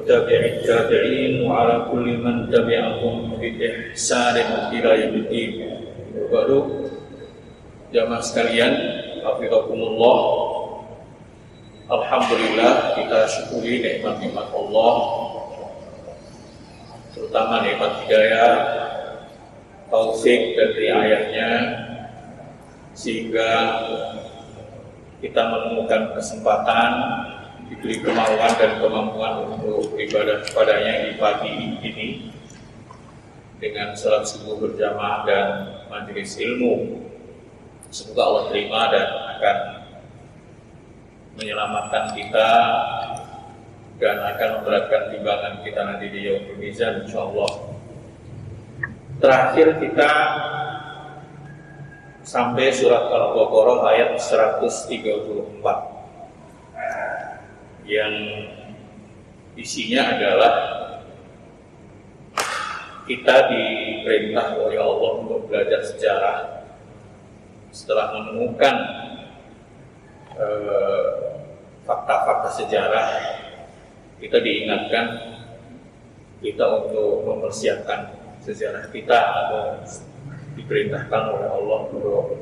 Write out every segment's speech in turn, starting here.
والتابعين وعلى كل من تبعهم بإحسان إلى يوم الدين. Baru jamaah sekalian, hafizakumullah. Alhamdulillah, kita syukuri nikmat-nikmat Allah, terutama nikmat hidayah, taufik dan riayahnya, sehingga kita menemukan kesempatan, diberi kemauan dan kemampuan untuk ibadah kepadanya di pagi ini dengan salat subuh berjamaah dan majelis ilmu. Semoga Allah terima dan akan menyelamatkan kita dan akan memberatkan timbangan kita nanti di yaumul mizan, insyaallah. Terakhir kita sampai surat Al-Baqarah ayat 134 yang isinya adalah kita diperintah oleh Allah untuk belajar sejarah. Setelah menemukan fakta-fakta sejarah, kita diingatkan kita untuk mempersiapkan sejarah kita, atau diperintahkan oleh Allah untuk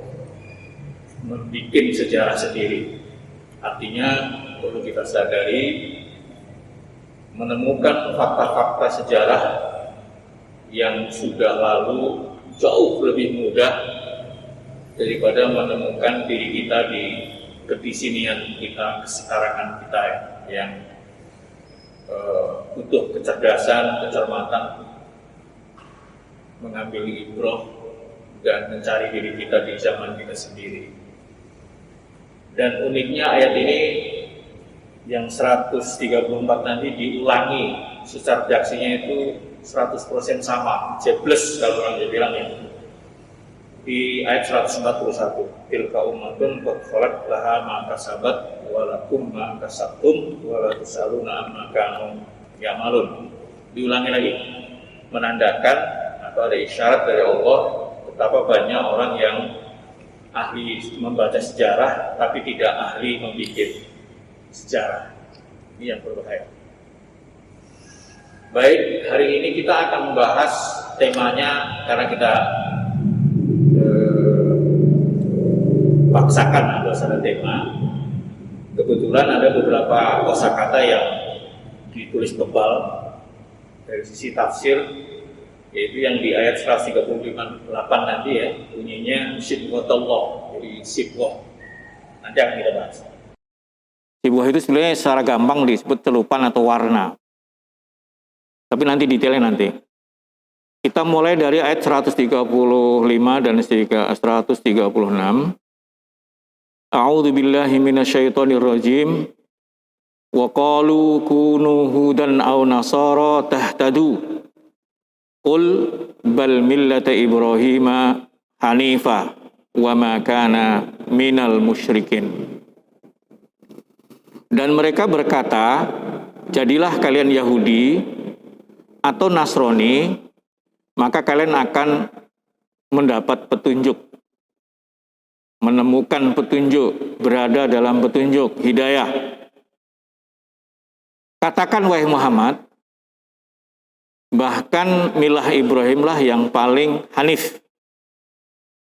membuat sejarah sendiri. Artinya perlu kita sadari, menemukan fakta-fakta sejarah yang sudah lalu jauh lebih mudah daripada menemukan diri kita di kedisinian kita, kesekarangan kita yang butuh kecerdasan, kecermatan, mengambil ibrah dan mencari diri kita di zaman kita sendiri. Dan uniknya ayat ini yang 134 nanti diulangi, secara redaksinya itu 100% sama, jebles kalau orang Jawa bilang ya. Di ayat 141, tilka ummatun qad khalat laha ma kasabat wa lakum ma kasabtum wa la tusaluna amma kanu ya'malun. Diulangi lagi, menandakan atau ada isyarat dari Allah betapa banyak orang yang ahli membaca sejarah tapi tidak ahli membuat sejarah. Ini yang berbahaya. Baik, hari ini kita akan membahas temanya karena kita paksakan berdasarkan tema. Kebetulan ada beberapa kosakata yang ditulis tebal dari sisi tafsir, yaitu yang di ayat 138 nanti ya, bunyinya sibghatullah, jadi sibghah. Nanti akan kita bahas. Sibghah itu sebenarnya secara gampang disebut celupan atau warna. Tapi nanti detailnya nanti. Kita mulai dari ayat 135 dan 136. A'udzu billahi minasyaitonir rajim. Wa qalu kunu hudan aw nasara tahtadu. Qul bal millata Ibrahim hanifa wa ma kana minal musyrikin. Dan mereka berkata, jadilah kalian Yahudi atau Nasrani, maka kalian akan mendapat petunjuk, menemukan petunjuk, berada dalam petunjuk, hidayah. Katakan wahai Muhammad, bahkan milah Ibrahimlah yang paling hanif.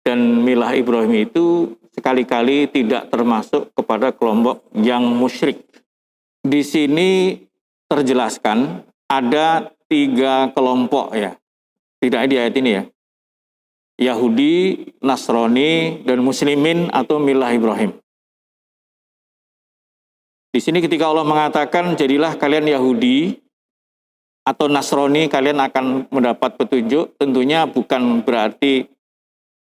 Dan milah Ibrahim itu sekali-kali tidak termasuk kepada kelompok yang musyrik. Di sini terjelaskan ada 3 kelompok ya. Tidak di ayat ini ya. Yahudi, Nasrani, dan Muslimin atau milah Ibrahim. Di sini ketika Allah mengatakan jadilah kalian Yahudi atau Nasrani, kalian akan mendapat petunjuk, tentunya bukan berarti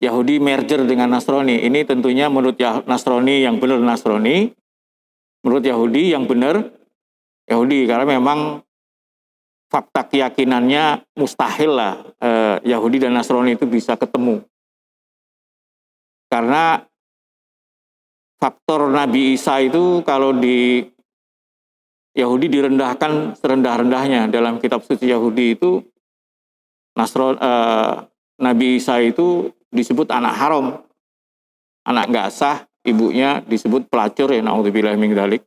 Yahudi merger dengan Nasrani. Ini tentunya menurut Nasrani yang benar Nasrani, menurut Yahudi yang benar Yahudi, karena memang fakta keyakinannya mustahil lah Yahudi dan Nasrani itu bisa ketemu. Karena faktor Nabi Isa itu kalau di Yahudi direndahkan serendah-rendahnya. Dalam kitab suci Yahudi itu Nabi Isa itu disebut anak haram, anak nggak sah, ibunya disebut pelacur ya, naudzubillah min dzalik.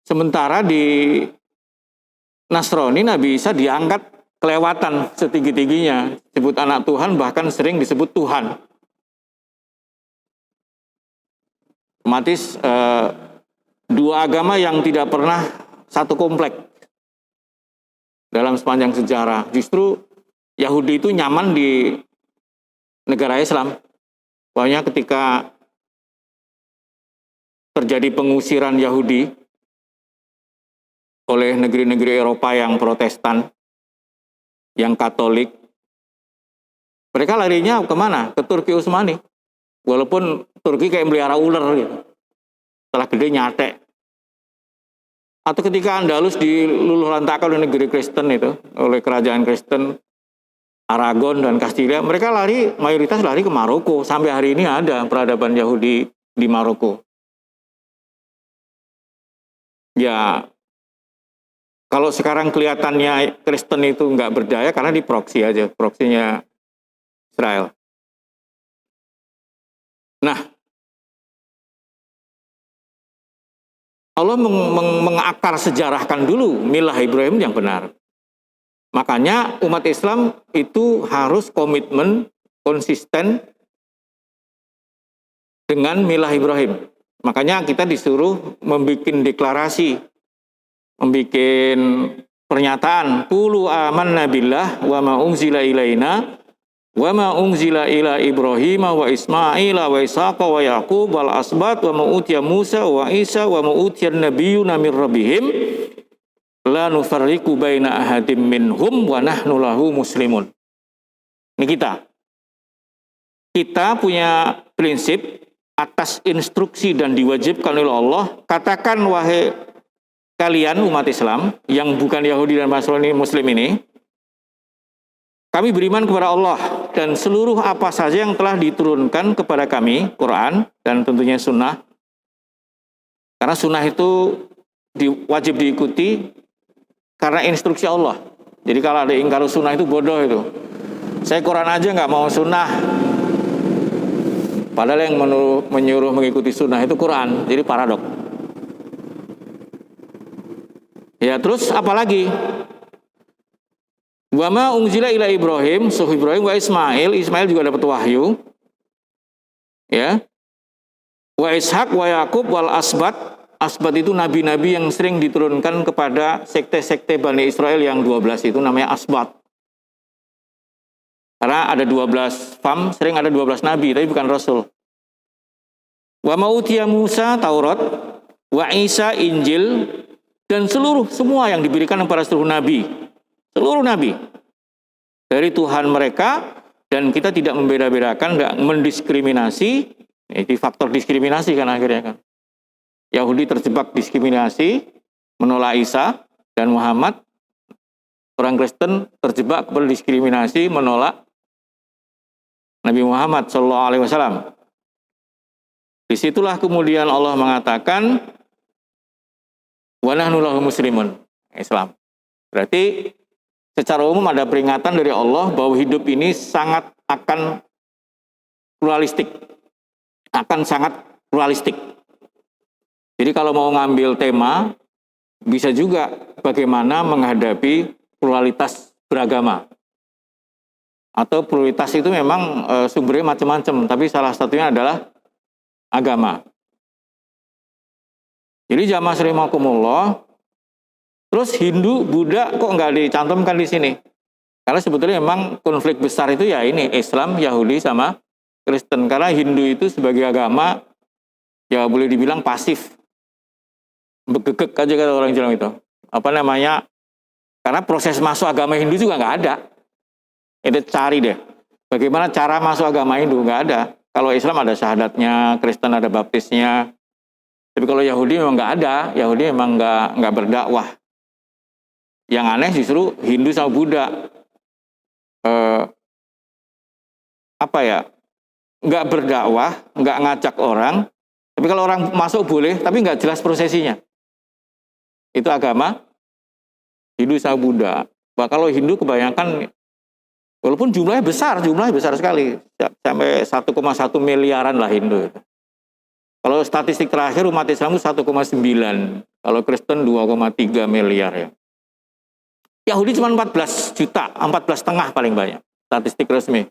Sementara di Nasrani Nabi Isa diangkat kelewatan setinggi-tingginya, disebut anak Tuhan, bahkan sering disebut Tuhan. Otomatis dua agama yang tidak pernah satu komplek dalam sepanjang sejarah. Justru Yahudi itu nyaman di negara Islam. Pokoknya ketika terjadi pengusiran Yahudi oleh negeri-negeri Eropa yang Protestan, yang Katolik, mereka larinya kemana? Ke Turki Utsmani. Walaupun Turki kayak melihara ular gitu. Setelah gede nyatek. Atau ketika Andalus diluluh lantakkan oleh negeri Kristen itu, oleh kerajaan Kristen, Aragon dan Castilla, mereka mayoritas lari ke Maroko. Sampai hari ini ada peradaban Yahudi di Maroko. Ya, kalau sekarang kelihatannya Kristen itu nggak berdaya karena di proksi aja, proksinya Israel. Nah, Allah mengakar sejarahkan dulu milah Ibrahim yang benar. Makanya umat Islam itu harus komitmen, konsisten dengan milah Ibrahim. Makanya kita disuruh membuat deklarasi, membuat pernyataan, qulu amanna billah wa ma unzila ilaina wa ma unzila ila Ibrahim wa Ismail wa Ishaqa wa Yaqub wal asbat wa ma utiya Musa wa Isa wa ma utiya nabiyyuna min rabbihim la nufarriqu baina ahadim minhum wa nahnu lahu muslimun. Ini kita punya prinsip atas instruksi dan diwajibkan oleh Allah, katakan wahai kalian umat Islam yang bukan Yahudi dan Nasrani Muslim ini, kami beriman kepada Allah dan seluruh apa saja yang telah diturunkan kepada kami, Quran dan tentunya sunnah. Karena sunnah itu wajib diikuti karena instruksi Allah. Jadi kalau ada ingkar sunnah itu bodoh itu. Saya Quran aja nggak mau sunnah. Padahal yang menyuruh mengikuti sunnah itu Quran. Jadi paradok. Ya terus apalagi? Wa ma unzila ila Ibrahim, suhuf Ibrahim wa Ismail. Ismail juga dapat wahyu. Ya. Wa Ishaq wa Yaqub wal asbat. Asbat itu nabi-nabi yang sering diturunkan kepada sekte-sekte Bani Israel yang 12 itu namanya asbat. Karena ada 12 fam, sering ada 12 nabi, tapi bukan rasul. Wa ma'utiya Musa Taurat, wa Isa Injil, dan semua yang diberikan kepada seluruh nabi. Seluruh nabi. Dari Tuhan mereka, dan kita tidak membeda-bedakan, tidak mendiskriminasi. Ini faktor diskriminasi kan akhirnya kan. Yahudi terjebak diskriminasi, menolak Isa dan Muhammad. Orang Kristen terjebak berdiskriminasi, menolak Nabi Muhammad SAW. Disitulah kemudian Allah mengatakan, wa nahnu lahu muslimun, Islam. Berarti secara umum ada peringatan dari Allah bahwa hidup ini sangat akan pluralistik. Jadi kalau mau ngambil tema, bisa juga bagaimana menghadapi pluralitas beragama. Atau pluralitas itu memang sumbernya macam-macam, tapi salah satunya adalah agama. Jadi jamaah rahimakumullah, terus Hindu, Buddha kok nggak dicantumkan di sini? Karena sebetulnya memang konflik besar itu ya ini, Islam, Yahudi, sama Kristen. Karena Hindu itu sebagai agama, ya boleh dibilang pasif. Begegek aja kata orang Jawa itu. Karena proses masuk agama Hindu juga nggak ada. Itu cari deh. Bagaimana cara masuk agama Hindu? Nggak ada. Kalau Islam ada syahadatnya, Kristen ada baptisnya. Tapi kalau Yahudi memang nggak ada. Yahudi memang nggak berdakwah. Yang aneh justru Hindu sama Buddha. Nggak berdakwah, nggak ngajak orang. Tapi kalau orang masuk boleh, tapi nggak jelas prosesinya. Itu agama Hindu sama Buddha. Kalau Hindu kebanyakan, walaupun jumlahnya besar sekali, sampai 1,1 miliaran lah Hindu. Kalau statistik terakhir umat Islam itu 1,9, kalau Kristen 2,3 miliar ya. Yahudi cuma 14 juta, 14,5 paling banyak, statistik resmi.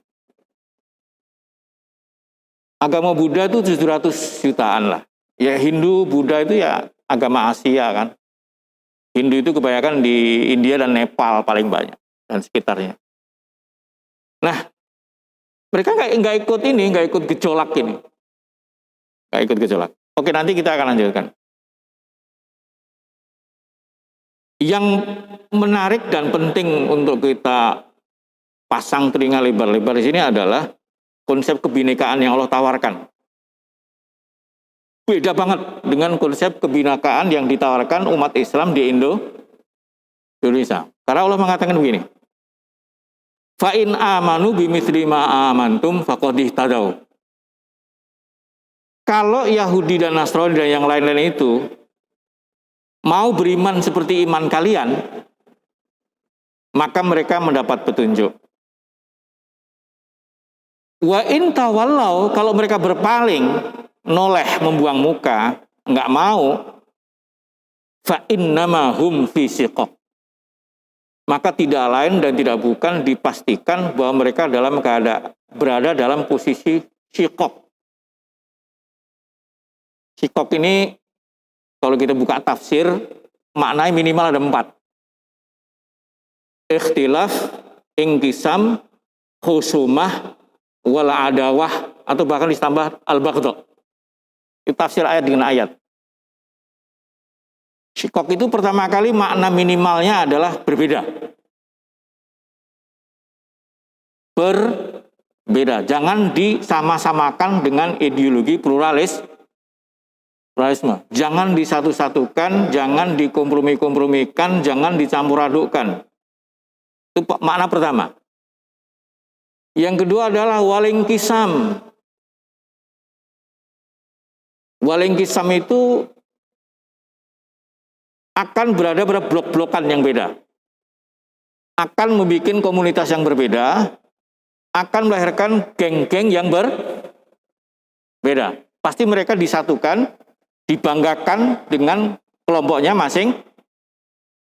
Agama Buddha itu 700 jutaan lah. Ya Hindu, Buddha itu ya agama Asia kan. Hindu itu kebanyakan di India dan Nepal paling banyak dan sekitarnya. Nah, mereka nggak ikut ini, nggak ikut gejolak ini. Nggak ikut gejolak. Oke, nanti kita akan lanjutkan. Yang menarik dan penting untuk kita pasang telinga lebar-lebar di sini adalah konsep kebinekaan yang Allah tawarkan. Beda banget dengan konsep kebinekaan yang ditawarkan umat Islam di Indonesia. Karena Allah mengatakan begini, fa in amanu bimithli ma amantum faqad ihtadaw. Kalau Yahudi dan Nasrani dan yang lain-lain itu mau beriman seperti iman kalian, maka mereka mendapat petunjuk. Wa in tawallau, kalau mereka berpaling, noleh, membuang muka, nggak mau, fa innama hum fi shiqaq. Maka tidak lain dan tidak bukan dipastikan bahwa mereka berada dalam posisi shiqaq. Shiqaq ini kalau kita buka tafsir, maknanya minimal ada 4. Ikhtilaf, ingkisam, khusumah, wala adawah, atau bahkan ditambah al-baghdha. Itu tafsir ayat dengan ayat. Shiqaq itu pertama kali makna minimalnya adalah berbeda. Berbeda. Jangan disama-samakan dengan ideologi pluralisme. Jangan disatu-satukan, jangan dikompromi-kompromikan, jangan dicampur adukkan. Itu makna pertama. Yang kedua adalah walingkisam. Walingkisam itu akan berada pada blok-blokan yang beda. Akan membuat komunitas yang berbeda, akan melahirkan geng-geng yang berbeda. Pasti mereka disatukan, dibanggakan dengan kelompoknya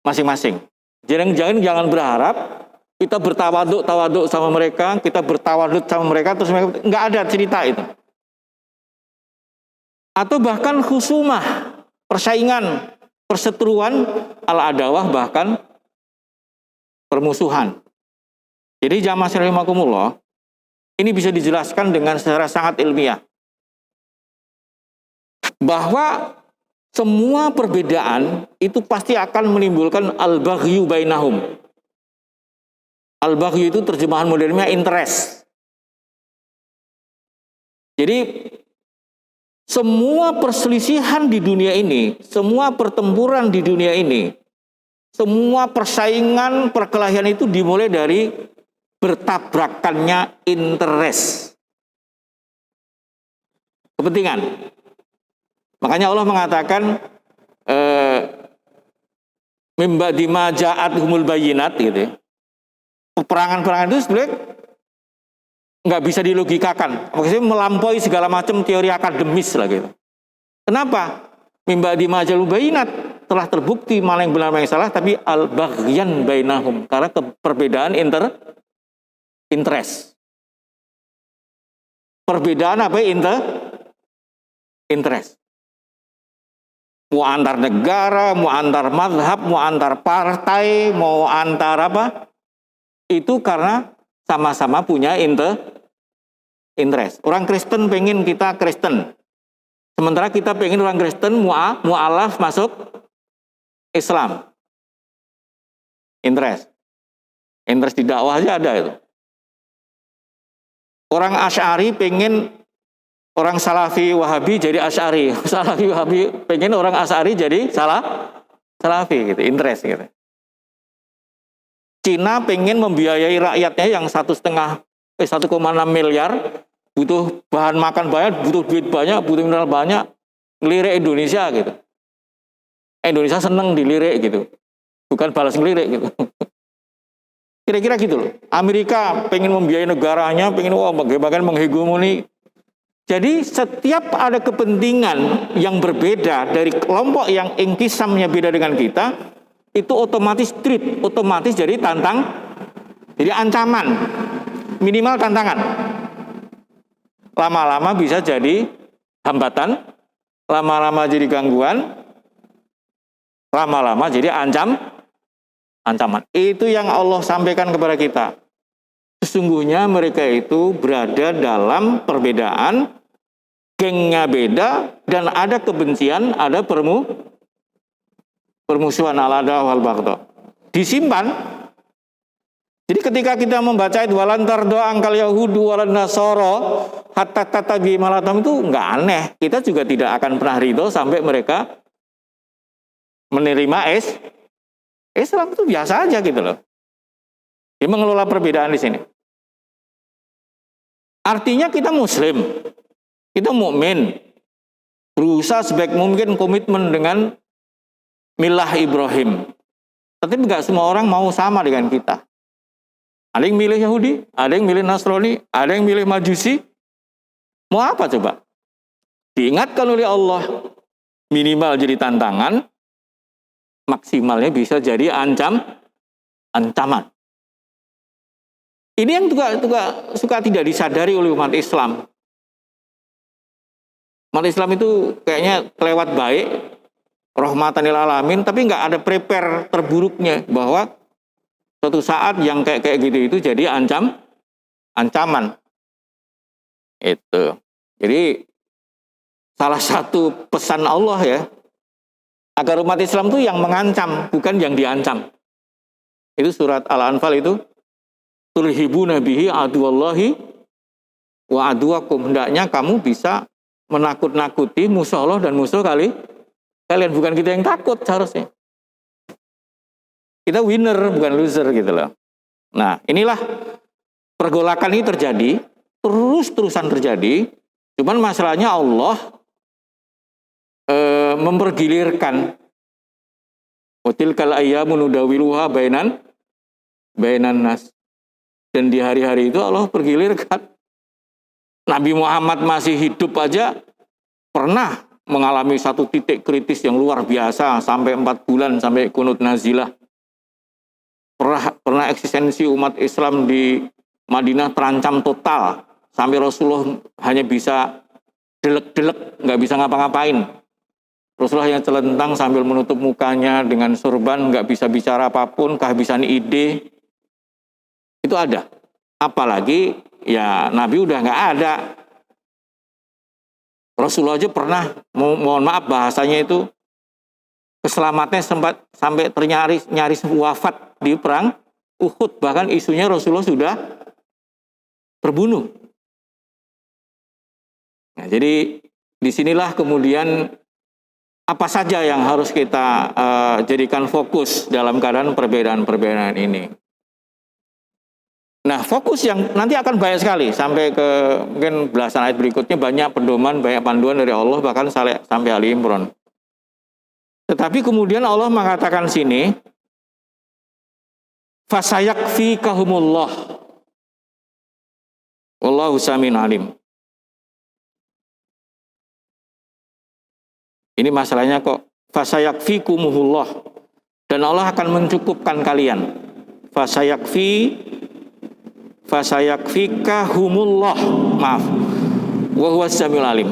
masing-masing. Jangan berharap kita bertawaduk sama mereka, kita bertawaduk sama mereka, terus mereka nggak ada cerita itu. Atau bahkan khusumah, persaingan, perseteruan, al-adawah, bahkan permusuhan. Jadi jamaah rahimakumullah, ini bisa dijelaskan dengan secara sangat ilmiah. Bahwa semua perbedaan itu pasti akan menimbulkan al-baghyu bainahum. Al-baghyu itu terjemahan modernnya interest. Jadi semua perselisihan di dunia ini, semua pertempuran di dunia ini, semua persaingan, perkelahian itu dimulai dari bertabrakannya interest. Kepentingan. Makanya Allah mengatakan mimba dima ja'athumul bayyinat gitu ya. Peperangan-perangan itu sebenarnya nggak bisa dilogikakan. Maksudnya melampaui segala macam teori akademis lah gitu. Kenapa? Mimba dima ja'athumul bayyinat telah terbukti mana yang benar mana yang salah, tapi al-baghyan bainahum, karena perbedaan interest. Perbedaan apa ya? Interest. Mau antar negara, mau antar mazhab, mau antar partai, mau antar apa, itu karena sama-sama punya interest. Orang Kristen pengen kita Kristen, sementara kita pengen orang Kristen mu'alaf masuk Islam. Interest di dakwah aja ada itu. Orang Asy'ari pengen orang Salafi Wahabi jadi Asy'ari, Salafi Wahabi pengen orang Asy'ari jadi Salafi gitu, interest gitu. Cina pengen membiayai rakyatnya yang 1,6 miliar, butuh bahan makan banyak, butuh duit banyak, butuh mineral banyak, ngelirik Indonesia gitu. Indonesia seneng dilirik gitu, bukan balas ngelirik gitu. Kira-kira gitu loh. Amerika pengen membiayai negaranya, pengen bagaimana menghegemoni Jadi setiap ada kepentingan yang berbeda dari kelompok yang inkisamnya beda dengan kita, itu otomatis threat, otomatis jadi jadi ancaman, minimal tantangan. Lama-lama bisa jadi hambatan, lama-lama jadi gangguan, lama-lama jadi ancaman. Itu yang Allah sampaikan kepada kita. Sesungguhnya mereka itu berada dalam perbedaan, gengnya beda, dan ada kebencian, ada permusuhan al-ada wal baghdha. Disimpan. Jadi ketika kita membaca ayat walan tardo angkal yahudu walan nasoro hatta tatabi malatam, itu nggak aneh. Kita juga tidak akan pernah ridho sampai mereka menerima Islam. Itu biasa aja gitu loh. Dia mengelola perbedaan di sini. Artinya kita muslim, kita mukmin, berusaha sebaik mungkin komitmen dengan milah Ibrahim. Tapi nggak semua orang mau sama dengan kita. Ada yang milih Yahudi, ada yang milih Nasrani, ada yang milih Majusi. Mau apa coba? Diingatkan oleh Allah, minimal jadi tantangan, maksimalnya bisa jadi ancaman. Ini yang juga suka tidak disadari oleh umat Islam. Umat Islam itu kayaknya kelewat baik, rahmatan lil alamin, tapi nggak ada prepare terburuknya bahwa suatu saat yang kayak gitu itu jadi ancaman. Itu. Jadi salah satu pesan Allah ya, agar umat Islam itu yang mengancam, bukan yang diancam. Itu surat Al-Anfal itu. Turhibuna bihi aduwallahi wa aduwakum. Hendaknya kamu bisa menakut-nakuti musuh Allah dan musuh kalian. Bukan kita yang takut seharusnya. Kita winner bukan loser gitu loh. Nah, inilah pergolakan ini terjadi, terus-terusan terjadi. Cuman masalahnya Allah mempergilirkan. Watilkal ayyamu nudawiluha bainan nas. Dan di hari-hari itu Allah pergilirkan. Nabi Muhammad masih hidup aja pernah mengalami satu titik kritis yang luar biasa sampai 4 bulan sampai kunut nazilah. Pernah eksistensi umat Islam di Madinah terancam total sampai Rasulullah hanya bisa delek-delek, nggak bisa ngapa-ngapain. Rasulullah hanya celentang sambil menutup mukanya dengan sorban, nggak bisa bicara apapun, kehabisan ide. Itu ada. Apalagi ya Nabi udah nggak ada. Rasulullah aja pernah, mohon maaf bahasanya itu, keselamatannya sempat sampai nyaris wafat di perang Uhud. Bahkan isunya Rasulullah sudah terbunuh. Nah, jadi disinilah kemudian apa saja yang harus kita jadikan fokus dalam keadaan perbedaan-perbedaan ini. Nah, fokus yang nanti akan banyak sekali sampai ke mungkin belasan ayat berikutnya, banyak pedoman, banyak panduan dari Allah bahkan sampai Ali Imran. Tetapi kemudian Allah mengatakan sini, fasayakfikahumullah wallahu samin alim. Ini masalahnya kok fasayakfikumuhullah, dan Allah akan mencukupkan kalian. Fasayakfikahumullah, maaf, wa huwas samiul alim.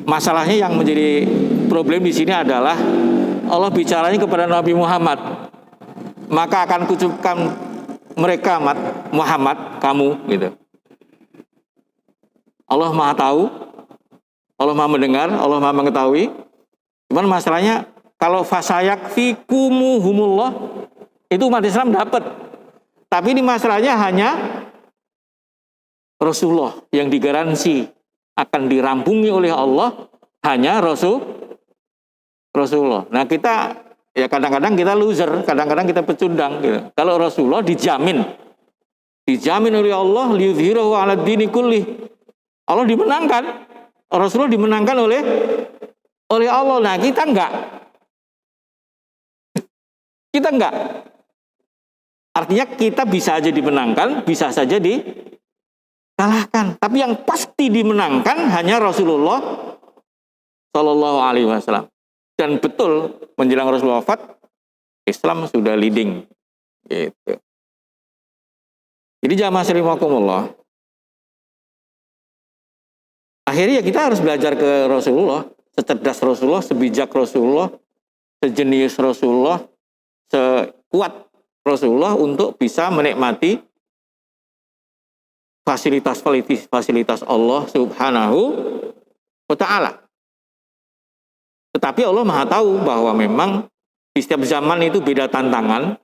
Masalahnya yang menjadi problem di sini adalah Allah bicaranya kepada Nabi Muhammad, maka akan kucukupkan mereka Muhammad, kamu gitu. Allah Maha tahu, Allah Maha mendengar, Allah Maha mengetahui. Cuman masalahnya kalau fasayakfikumuhumullah itu umat Islam dapat. Tapi ini masalahnya hanya Rasulullah yang digaransi akan dirampungi oleh Allah, hanya Rasulullah. Nah kita ya kadang-kadang kita loser, kadang-kadang kita pecundang gitu. Kalau Rasulullah dijamin oleh Allah, liyudhhirahu 'ala dini kulli. Allah dimenangkan, Rasulullah dimenangkan oleh Allah. Nah kita enggak. Artinya kita bisa aja dimenangkan, bisa saja kalahkan. Tapi yang pasti dimenangkan hanya Rasulullah Shallallahu Alaihi Wasallam. Dan betul menjelang Rasulullah wafat, Islam sudah leading. Gitu. Jadi jamaah rahimakumullah, akhirnya kita harus belajar ke Rasulullah, secerdas Rasulullah, sebijak Rasulullah, sejenius Rasulullah, sekuat Rasulullah untuk bisa menikmati fasilitas Allah Subhanahu wa Ta'ala. Tetapi Allah Maha tahu bahwa memang di setiap zaman itu beda tantangan,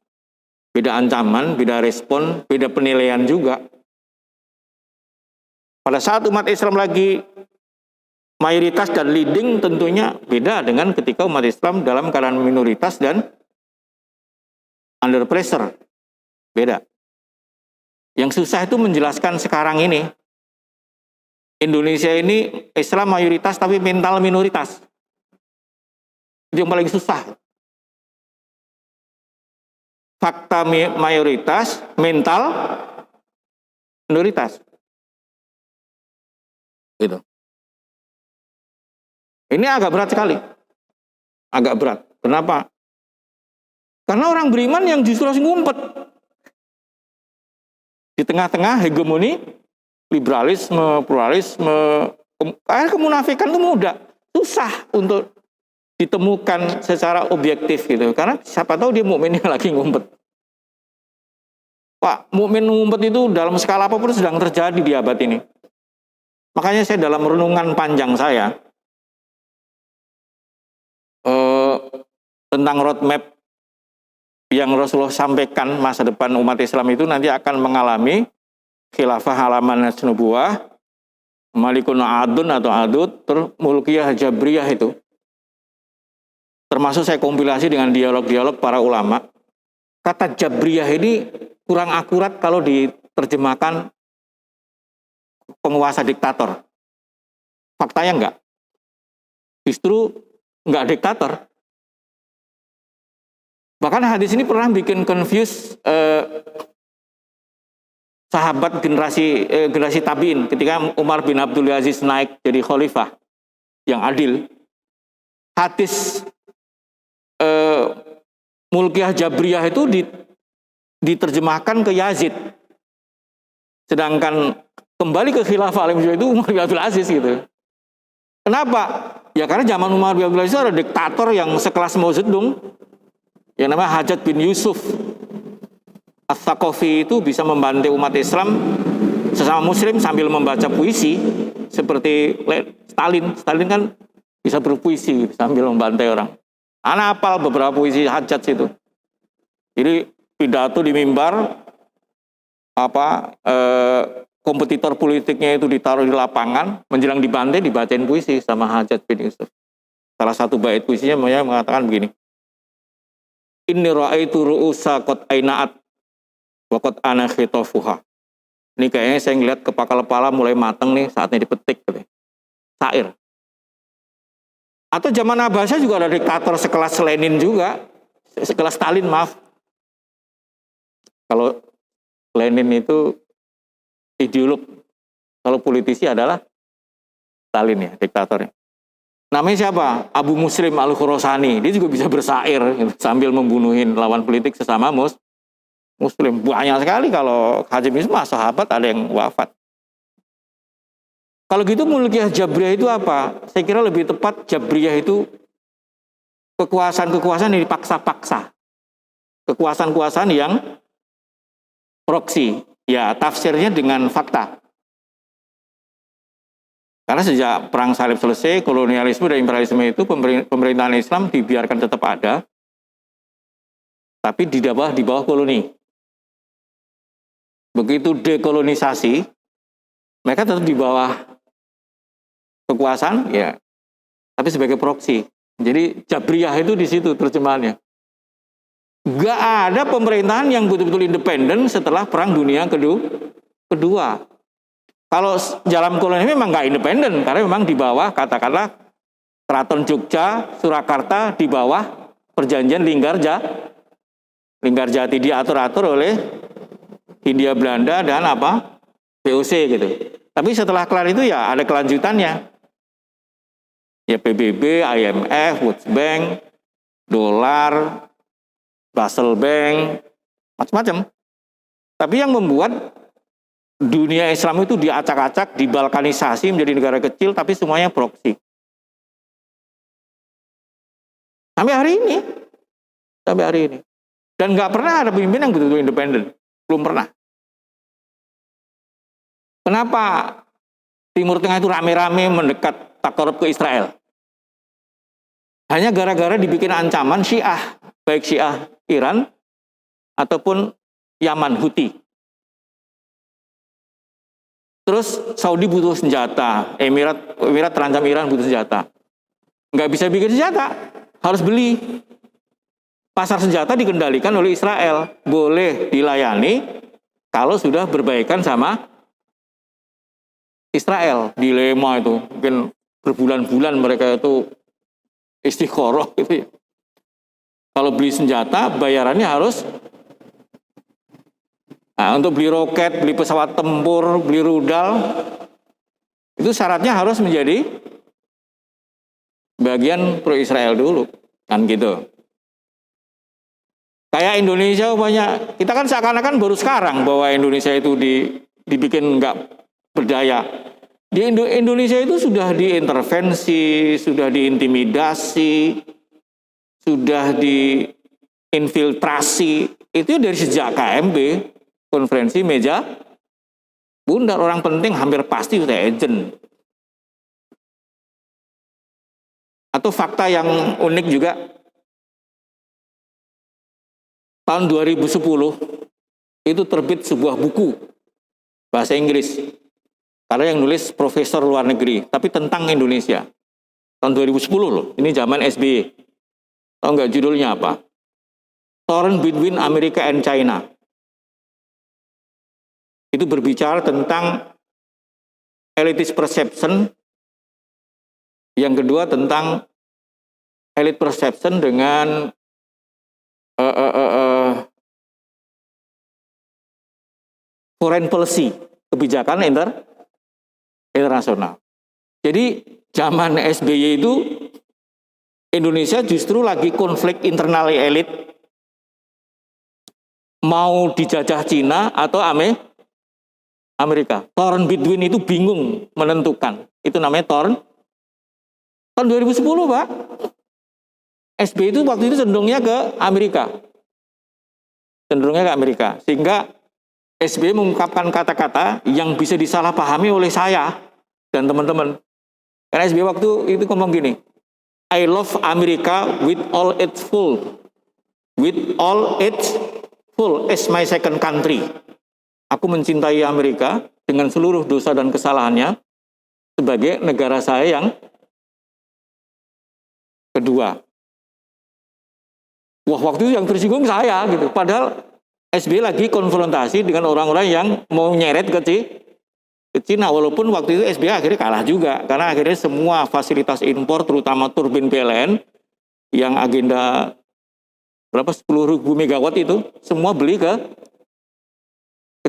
beda ancaman, beda respon, beda penilaian juga. Pada saat umat Islam lagi mayoritas dan leading, tentunya beda dengan ketika umat Islam dalam keadaan minoritas dan under pressure. Beda. Yang susah itu menjelaskan sekarang ini. Indonesia ini Islam mayoritas tapi mental minoritas. Itu yang paling susah. Fakta mayoritas, mental minoritas. Gitu. Ini agak berat sekali. Agak berat. Kenapa? Karena orang beriman yang justru harus ngumpet. Di tengah-tengah hegemoni, liberalisme, pluralisme, kemunafikan itu mudah. Susah untuk ditemukan secara objektif gitu, karena siapa tahu dia mukminnya lagi ngumpet. Pak, mukmin ngumpet itu dalam skala apapun sedang terjadi di abad ini. Makanya saya dalam renungan panjang saya tentang roadmap yang Rasulullah sampaikan, masa depan umat Islam itu nanti akan mengalami khilafah halaman nubuwah, malikun adun atau adud, terus mulkiyah jabriyah itu. Termasuk saya kompilasi dengan dialog-dialog para ulama. Kata Jabriyah ini kurang akurat kalau diterjemahkan penguasa diktator. Faktanya enggak. Justru enggak diktator. Bahkan hadis ini pernah bikin confuse sahabat generasi tabi'in ketika Umar bin Abdul Aziz naik jadi khalifah yang adil. Hadis mulkiyah jabriyah itu diterjemahkan ke Yazid, sedangkan kembali ke khilafah itu Umar bin Abdul Aziz gitu. Kenapa? Ya karena zaman Umar bin Abdul Aziz ada diktator yang sekelas Mao Zedong yang namanya Hajjaj bin Yusuf Ats-Tsaqafi, itu bisa membantai umat Islam sesama muslim sambil membaca puisi seperti Stalin. Stalin kan bisa berpuisi sambil membantai orang. Anak hafal beberapa puisi Hajjaj itu. Jadi pidato di mimbar, kompetitor politiknya itu ditaruh di lapangan, menjelang dibantai dibacain puisi sama Hajjaj bin Yusuf. Salah satu bait puisinya mengatakan begini. Inni ra'aitu ru'usa qad aina'at wa qad ana khitafuha. Ini kayaknya saya ngeliat kepala mulai mateng nih, saatnya dipetik gitu. Syair. Atau zaman Abbasiyah juga ada diktator sekelas Lenin juga, sekelas Stalin, maaf. Kalau Lenin itu ideolog, kalau politisi adalah Stalin ya, diktatornya. Namanya siapa? Abu Muslim Al-Khurasani. Dia juga bisa bersair gitu, sambil membunuhin lawan politik sesama Muslim. Banyak sekali kalau Hajjaj bin Yusuf sahabat ada yang wafat. Kalau gitu mulkiyah jabriyah itu apa? Saya kira lebih tepat jabriyah itu kekuasaan-kekuasaan yang dipaksa-paksa. Kekuasaan-kekuasaan yang proksi. Ya, tafsirnya dengan fakta. Karena sejak perang salib selesai, kolonialisme dan imperialisme itu pemerintahan Islam dibiarkan tetap ada, tapi di bawah koloni. Begitu dekolonisasi, mereka tetap di bawah kekuasaan, ya, tapi sebagai proksi. Jadi Jabriyah itu di situ terjemahannya. Gak ada pemerintahan yang betul-betul independen setelah Perang Dunia Kedua. Kalau dalam koloni memang nggak independen, karena memang di bawah, katakanlah Keraton Jogja, Surakarta di bawah perjanjian Linggarjati, diatur-atur oleh Hindia Belanda dan VOC gitu. Tapi setelah kelar itu ya ada kelanjutannya. Ya PBB, IMF, World Bank, dolar, Basel Bank, macam-macam. Tapi yang membuat dunia Islam itu diacak-acak, dibalkanisasi menjadi negara kecil, tapi semuanya proksi. Sampai hari ini. Dan nggak pernah ada pemimpin yang betul-betul independen. Belum pernah. Kenapa Timur Tengah itu rame-rame mendekat takarub ke Israel? Hanya gara-gara dibikin ancaman Syiah, baik Syiah Iran ataupun Yaman Houthi. Terus Saudi butuh senjata, Emirat terancam Iran butuh senjata. Nggak bisa bikin senjata, harus beli. Pasar senjata dikendalikan oleh Israel, boleh dilayani kalau sudah berbaikan sama Israel. Dilema itu, mungkin berbulan-bulan mereka itu istikharah gitu ya. Kalau beli senjata, bayarannya harus untuk beli roket, beli pesawat tempur, beli rudal, itu syaratnya harus menjadi bagian pro-Israel dulu, kan gitu. Kayak Indonesia banyak, kita kan seakan-akan baru sekarang bahwa Indonesia itu dibikin nggak berdaya. Di Indonesia itu sudah diintervensi, sudah diintimidasi, sudah diinfiltrasi. Itu dari sejak KMB, konferensi meja bundar, orang penting hampir pasti sudah agent. Atau fakta yang unik juga, tahun 2010 itu terbit sebuah buku bahasa Inggris. Karena yang nulis profesor luar negeri, tapi tentang Indonesia. Tahun 2010 loh, ini zaman SBY. Tahu nggak judulnya apa? Torn Between America and China. Itu berbicara tentang elitist perception. Yang kedua tentang elite perception dengan foreign policy, kebijakan internasional. Jadi zaman SBY itu Indonesia justru lagi konflik internal elit, mau dijajah Cina atau Amerika. Torn between itu bingung menentukan. Itu namanya torn. Tahun 2010 Pak. SBY itu waktu itu cenderungnya ke Amerika. Sehingga SBY mengungkapkan kata-kata yang bisa disalahpahami oleh saya dan teman-teman. Karena SBY waktu itu ngomong gini, I love America with all its full. With all its full as my second country. Aku mencintai Amerika dengan seluruh dosa dan kesalahannya sebagai negara saya yang kedua. Wah, waktu itu yang tersinggung saya gitu. Padahal SBY lagi konfrontasi dengan orang-orang yang mau nyeret ke Cina. Walaupun waktu itu SBY akhirnya kalah juga. Karena akhirnya semua fasilitas impor, terutama turbin PLN, yang agenda berapa 10.000 megawatt itu, semua beli ke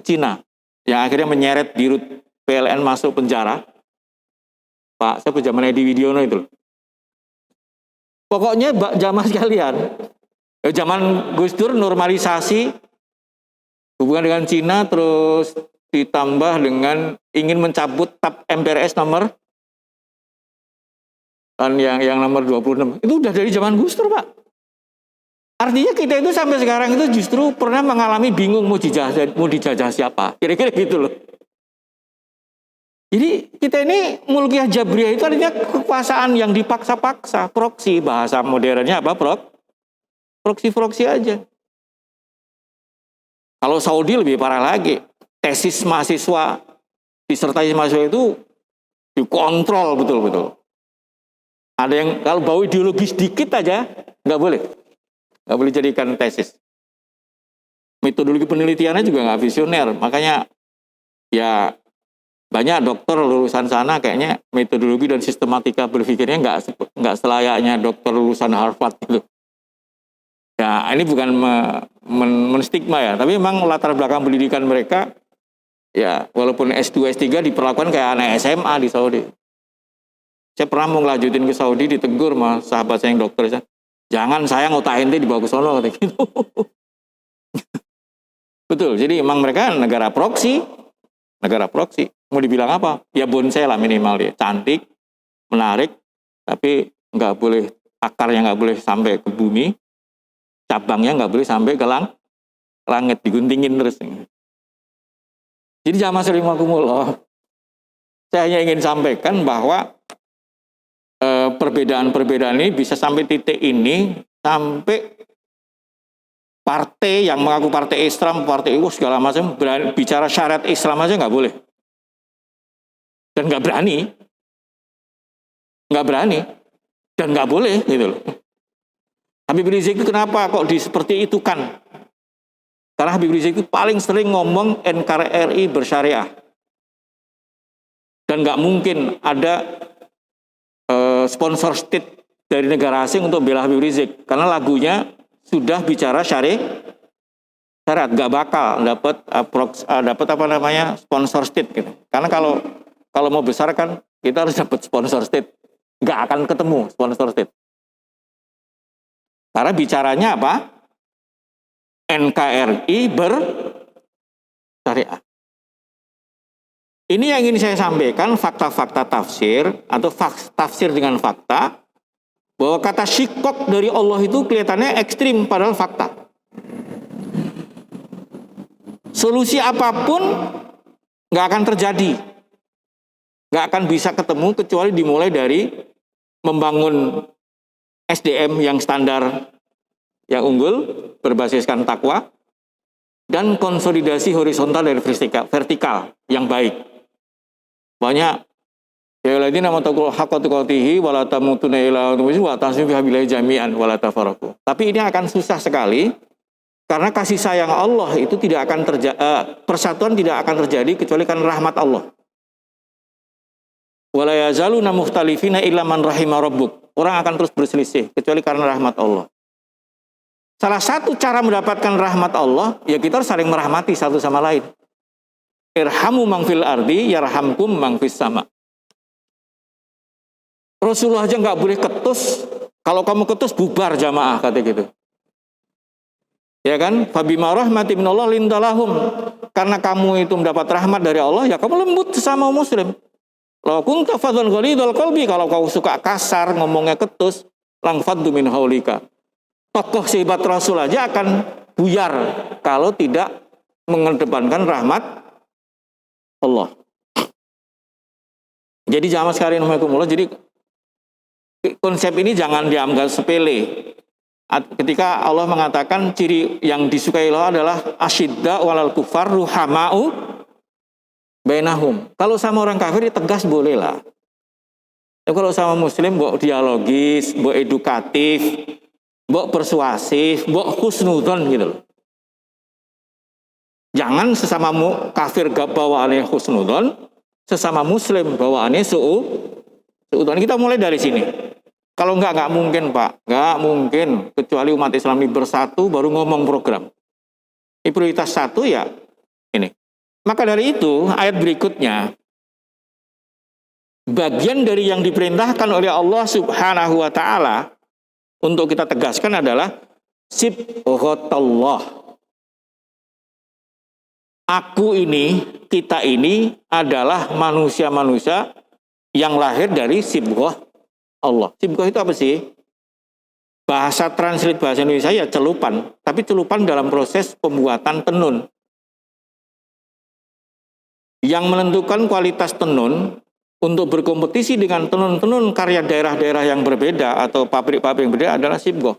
Cina. Yang akhirnya menyeret dirut PLN masuk penjara. Pak, saya zaman Edi Widiono itu. Pokoknya zaman sekalian. Zaman Gus Dur normalisasi hubungan dengan Cina, terus ditambah dengan ingin mencabut TAP MPRS nomor yang nomor 26. Itu udah dari zaman Gus Dur, Pak. Artinya kita itu sampai sekarang itu justru pernah mengalami bingung mau dijajah siapa. Kira-kira gitu loh. Jadi kita ini mulkiyah jabriyah itu artinya kekuasaan yang dipaksa-paksa, proksi, bahasa modernnya apa, proksi aja. Kalau Saudi lebih parah lagi. Tesis mahasiswa, disertasi mahasiswa itu dikontrol betul-betul. Ada yang kalau bau ideologis dikit aja, nggak boleh jadikan tesis. Metodologi penelitiannya juga nggak visioner. Makanya ya banyak dokter lulusan sana kayaknya metodologi dan sistematika berpikirnya nggak selayaknya dokter lulusan Harvard gitu. Ya, ini bukan menstigma ya, tapi memang latar belakang pendidikan mereka Ya, walaupun S2, S3 diperlakukan kayak anak SMA di Saudi. Saya pernah mau ngelanjutin ke Saudi, ditegur sama sahabat saya yang dokter. Jangan, sayang otak ente dibawa ke sono, kata gitu. Betul, jadi emang mereka negara proksi. Mau dibilang apa? Ya bonsai lah minimal dia. Cantik, menarik, tapi nggak boleh, akarnya nggak boleh sampai ke bumi, cabangnya nggak boleh sampai ke langit, diguntingin terus. Jadi jamaah rahimakumullah, saya hanya ingin sampaikan bahwa perbedaan-perbedaan ini bisa sampai titik ini, sampai partai yang mengaku partai Islam, partai itu segala macam, bicara syariat Islam aja nggak boleh. Dan nggak berani, dan nggak boleh gitu loh. Habib Rizik itu kenapa kok seperti itu kan? Karena Habib Rizik itu paling sering ngomong NKRI bersyariah. Dan nggak mungkin ada sponsor state dari negara asing untuk bela Habib Rizik. Karena lagunya sudah bicara syariat, nggak bakal dapat apa namanya sponsor state gitu. Karena kalau mau besar kan kita harus dapat sponsor state, nggak akan ketemu sponsor state. Karena bicaranya apa? NKRI bersyariah. Ini yang ingin saya sampaikan, fakta-fakta tafsir atau tafsir dengan fakta, bahwa kata syikok dari Allah itu kelihatannya ekstrim padahal fakta. Solusi apapun nggak akan terjadi, nggak akan bisa ketemu kecuali dimulai dari membangun SDM yang standar, yang unggul, berbasiskan takwa, dan konsolidasi horizontal dari vertikal yang baik. Banyak ya lagi nama takul hakatuqatihi wala tamutunna illa wa tasbihu billahi jami'an wala tafarraqu. Tapi ini akan susah sekali karena kasih sayang Allah itu tidak akan persatuan tidak akan terjadi kecuali karena rahmat Allah. Wala yazaluna mukhtalifina illa man rahima rabbuk. Orang akan terus berselisih kecuali karena rahmat Allah. Salah satu cara mendapatkan rahmat Allah ya kita harus saling merahmati satu sama lain. Irhamu man fil ardi yarhamkum man fis sama. Rasulullah aja nggak boleh ketus. Kalau kamu ketus bubar jamaah, kata gitu. Ya kan? Fabima rahmati minallah lintalahum. Karena kamu itu mendapat rahmat dari Allah, ya kamu lembut sesama muslim. Law kunta fadhan ghalidhal qalbi, kalau kau suka kasar, ngomongnya ketus, lang faddu min haulika. Tokoh sehebat Rasul aja akan buyar kalau tidak mengedepankan rahmat Allah. Jadi jamaah sekalian rahimakumullah, jadi konsep ini jangan dianggap sepele. Ketika Allah mengatakan ciri yang disukai Allah adalah asyidda walal kufar ruhamau bainahum. Kalau sama orang kafir tegas boleh lah. Tapi kalau sama muslim mbok dialogis, mbok edukatif, mbok persuasif, mbok husnudzon gitu loh. Jangan sesama kafir bawaannya husnudzon, sesama muslim bawaannya suudzon. Kita mulai dari sini. Kalau nggak mungkin Pak, nggak mungkin kecuali umat Islam ini bersatu baru ngomong program. Ini prioritas satu ya ini. Maka dari itu ayat berikutnya, bagian dari yang diperintahkan oleh Allah Subhanahu wa Ta'ala untuk kita tegaskan adalah sibghatallah. Aku ini, kita ini adalah manusia-manusia yang lahir dari sibghah Allah. Sibghah itu apa sih? Bahasa translate bahasa Indonesia ya celupan, tapi celupan dalam proses pembuatan tenun. Yang menentukan kualitas tenun untuk berkompetisi dengan tenun-tenun karya daerah-daerah yang berbeda atau pabrik-pabrik yang berbeda adalah sibghah.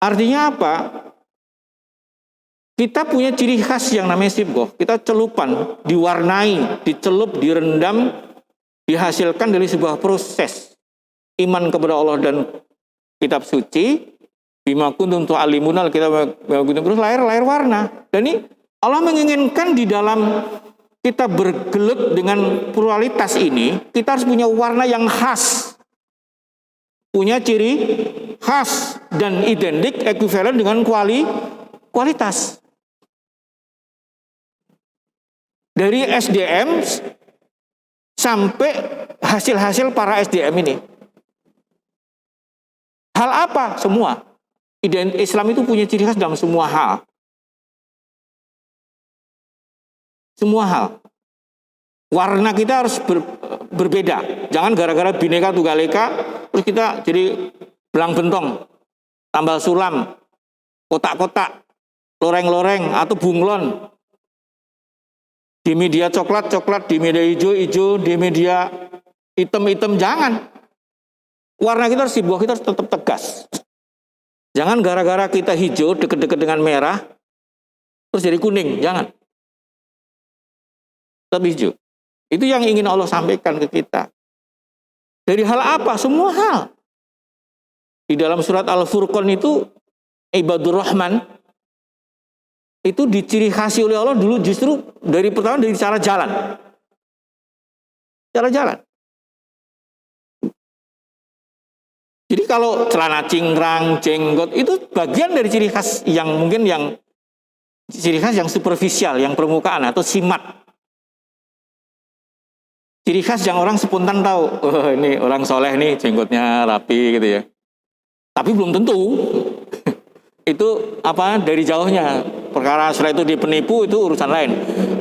Artinya apa? Kita punya ciri khas yang namanya sibghah. Kita celupan, diwarnai, dicelup, direndam, dihasilkan dari sebuah proses iman kepada Allah dan kitab suci. Bima kuntum tu'allimunal kitab terus lahir warna. Dan ini Allah menginginkan di dalam kita bergelut dengan pluralitas ini, kita harus punya warna yang khas. Punya ciri khas dan identik ekuivalen dengan kualitas. Dari SDM sampai hasil-hasil para SDM ini. Hal apa? Semua. Islam itu punya ciri khas dalam semua hal. Semua hal. Warna kita harus berbeda. Jangan gara-gara Bhinneka Tunggal Ika terus kita jadi belang bentong, tambal sulam, kotak-kotak, loreng-loreng atau bunglon. Di media coklat, di media hijau, di media hitam, jangan. Warna kita harus Sibghah kita harus tetap tegas. Jangan gara-gara kita hijau deket-deket dengan merah terus jadi kuning, jangan. Tetap hijau. Itu yang ingin Allah sampaikan ke kita. Dari hal apa? Semua hal. Di dalam surat Al-Furqan itu Ibadur Rahman itu diciri khasi oleh Allah dulu justru dari pertama dari cara jalan. Cara jalan. Jadi kalau celana cingkrang, jenggot itu bagian dari ciri khas yang mungkin yang ciri khas yang superficial, yang permukaan atau simat. Ciri khas yang orang spontan tahu, oh ini orang soleh nih, jenggotnya rapi gitu ya. Tapi belum tentu. Itu apa dari jauhnya. Perkara setelah itu dipenipu itu urusan lain.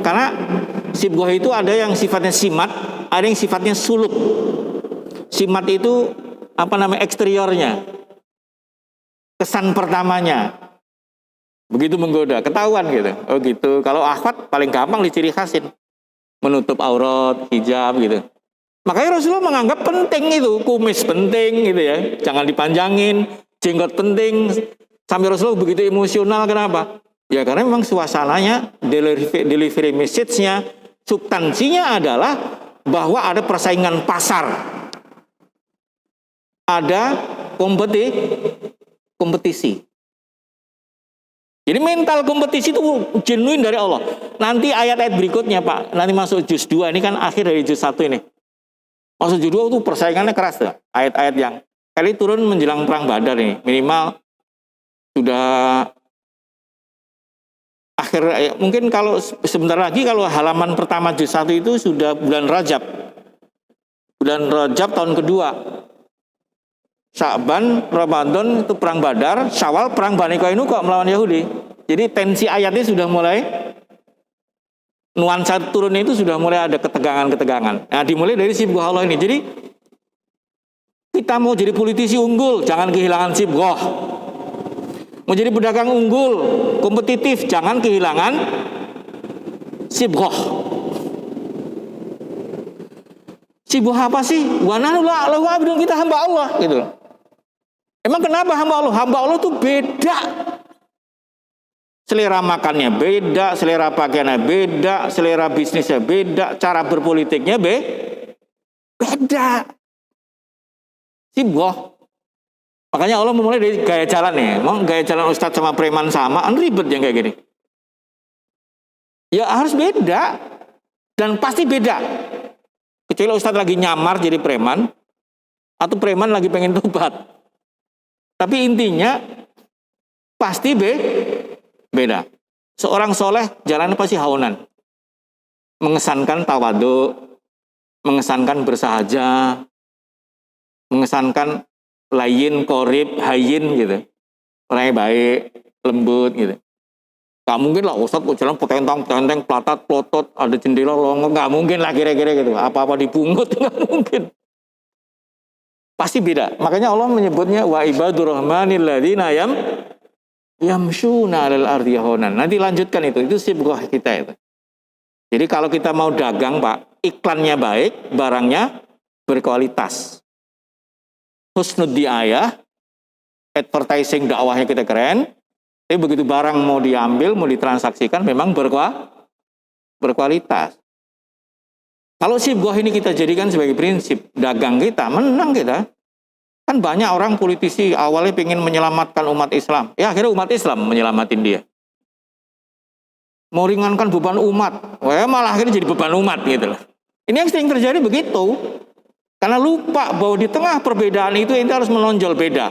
Karena Sibghah itu ada yang sifatnya simat, ada yang sifatnya suluk. Simat itu apa namanya eksteriornya, kesan pertamanya, begitu menggoda, ketahuan gitu. Oh gitu. Kalau akhwat paling gampang diciri khasin, menutup aurat, hijab gitu. Makanya Rasulullah menganggap penting itu, kumis penting gitu ya, jangan dipanjangin, jenggot penting. Sampai Rasulullah begitu emosional, kenapa? Ya karena memang suasananya, delivery message-nya, substansinya adalah bahwa ada persaingan pasar. Ada kompetisi. Jadi mental kompetisi itu genuine dari Allah. Nanti ayat-ayat berikutnya Pak, nanti masuk juz 2, ini kan akhir dari juz 1 ini. Masuk juz 2 itu persaingannya keras tuh. Ayat-ayat yang kali turun menjelang perang Badar ini, minimal sudah akhir, mungkin kalau sebentar lagi kalau halaman pertama juz 1 itu sudah bulan Rajab. Bulan Rajab tahun kedua. Sya'ban, Ramadan itu perang Badar, Syawal perang Bani Qainuqa melawan Yahudi. Jadi tensi ayatnya sudah mulai, nuansa turun itu sudah mulai ada ketegangan-ketegangan. Nah dimulai dari Sibghah Allah ini. Jadi kita mau jadi politisi unggul, jangan kehilangan Sibghah. Mau jadi pedagang unggul, kompetitif, jangan kehilangan Sibghah. Sibghah apa sih? Wa nahnu lahu abidun, kita hamba Allah gitu. Emang kenapa hamba Allah? Hamba Allah tuh beda. Selera makannya beda, selera pakaiannya beda, selera bisnisnya beda, cara berpolitiknya beda. Sibghah. Makanya Allah memulai dari gaya jalan nih. Emang gaya jalan ustadz sama preman sama, kan ribet yang kayak gini. Ya harus beda. Dan pasti beda. Kecuali ustadz lagi nyamar jadi preman, atau preman lagi pengen tobat. Tapi intinya pasti beda. Seorang soleh jalannya pasti haunan, mengesankan tawadu, mengesankan bersahaja, mengesankan layin, korib, hayin gitu. Orangnya baik, lembut gitu. Gak mungkin lah ustadz kok jalan petentang, pelatat, plotot, ada jendela longo, gak mungkin lah kira-kira gitu. Apa-apa dibungut, gak mungkin. Pasti beda. Makanya Allah menyebutnya wa ibadur rahmanil ladzina yamshuna 'alal ardi haunan. Nanti lanjutkan itu Sibghah kita itu. Jadi kalau kita mau dagang, Pak, iklannya baik, barangnya berkualitas. Husnud diayah, advertising dakwahnya kita keren. Tapi begitu barang mau diambil, mau ditransaksikan memang berkualitas. Kalau Sibghah ini kita jadikan sebagai prinsip dagang kita, menang kita. Kan banyak orang politisi awalnya pengen menyelamatkan umat Islam. Ya akhirnya umat Islam menyelamatin dia. Mau ringankan beban umat, malah akhirnya jadi beban umat gitu loh. Ini yang sering terjadi begitu. Karena lupa bahwa di tengah perbedaan itu harus menonjol beda.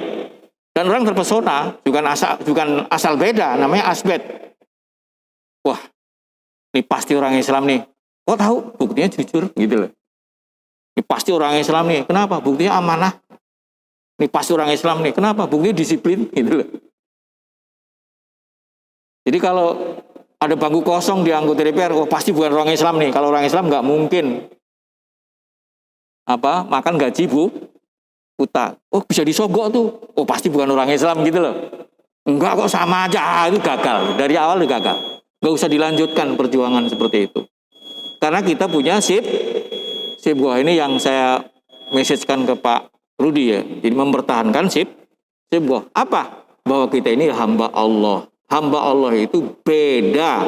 Dan orang terpesona, bukan asal beda, namanya asbet. Wah, ini pasti orang Islam nih. Kok tahu? Buktinya jujur, gitu loh. Ini pasti orang Islam nih. Kenapa? Buktinya amanah. Ini pasti orang Islam nih. Kenapa? Buktinya disiplin, gitu loh. Jadi kalau ada bangku kosong di anggota DPR, oh pasti bukan orang Islam nih. Kalau orang Islam nggak mungkin makan gaji buta. Oh bisa disogok tuh. Oh pasti bukan orang Islam gitu loh. Enggak kok, sama aja, itu gagal. Dari awal udah gagal. Nggak usah dilanjutkan perjuangan seperti itu. Karena kita punya sip wah, ini yang saya messagekan ke Pak Rudi ya. Jadi mempertahankan sip wah. Apa? Bahwa kita ini hamba Allah. Hamba Allah itu beda.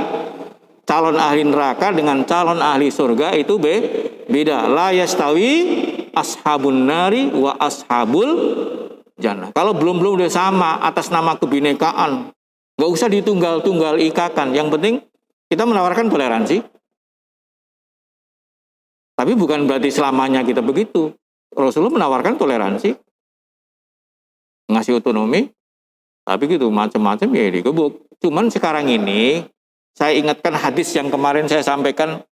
Calon ahli neraka dengan calon ahli surga itu beda. La yastawi ashabun nari wa ashabul jannah. Kalau belum udah sama atas nama kebinekaan. Nggak usah ditunggal-tunggal ikakan. Yang penting kita menawarkan toleransi. Tapi bukan berarti selamanya kita begitu. Rasulullah menawarkan toleransi. Ngasih otonomi. Tapi gitu macam-macam ya digebuk. Cuman sekarang ini saya ingatkan hadis yang kemarin saya sampaikan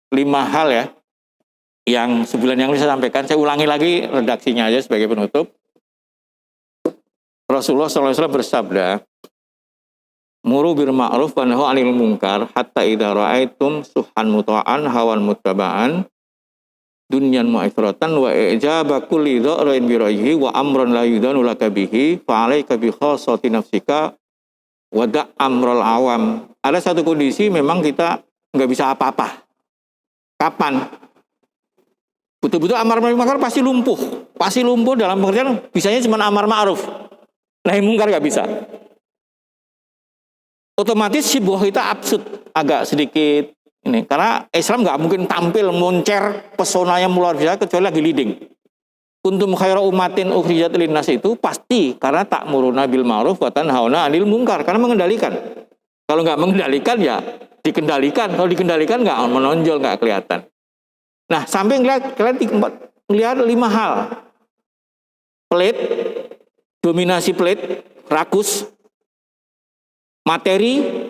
5 hal ya. Yang sebulan yang lalu saya sampaikan. Saya ulangi lagi redaksinya aja sebagai penutup. Rasulullah SAW bersabda, muru bil ma'ruf wa nahu 'anil munkar hatta idza ra'aitum suhan muta'an hawan muttaba'an dunyan mu'ifratan wa ijaba kulli dha'rain bi ra'yihi wa amran la yudanu laka bihi fa 'alaika bi khassati nafsika wa da' amral awam. Ada satu kondisi memang kita nggak bisa apa-apa. Kapan? Betul-betul amar ma'ruf pasti lumpuh. Pasti lumpuh dalam pengertian bisanya cuma amar ma'ruf. Nahi mungkar nggak bisa. Otomatis syibhah kita absurd, agak sedikit ini. Karena Islam nggak mungkin tampil moncer pesonanya luar biasa kecuali lagi leading. Kuntum khairu ummatin ukhrijat linnas itu pasti karena ta'muruna bil ma'ruf wa tanhauna 'anil munkar, karena mengendalikan. Kalau nggak mengendalikan ya dikendalikan. Kalau dikendalikan nggak menonjol, nggak kelihatan. Nah, sampai kalian melihat 5 hal. Pelit, dominasi pelit, rakus, materi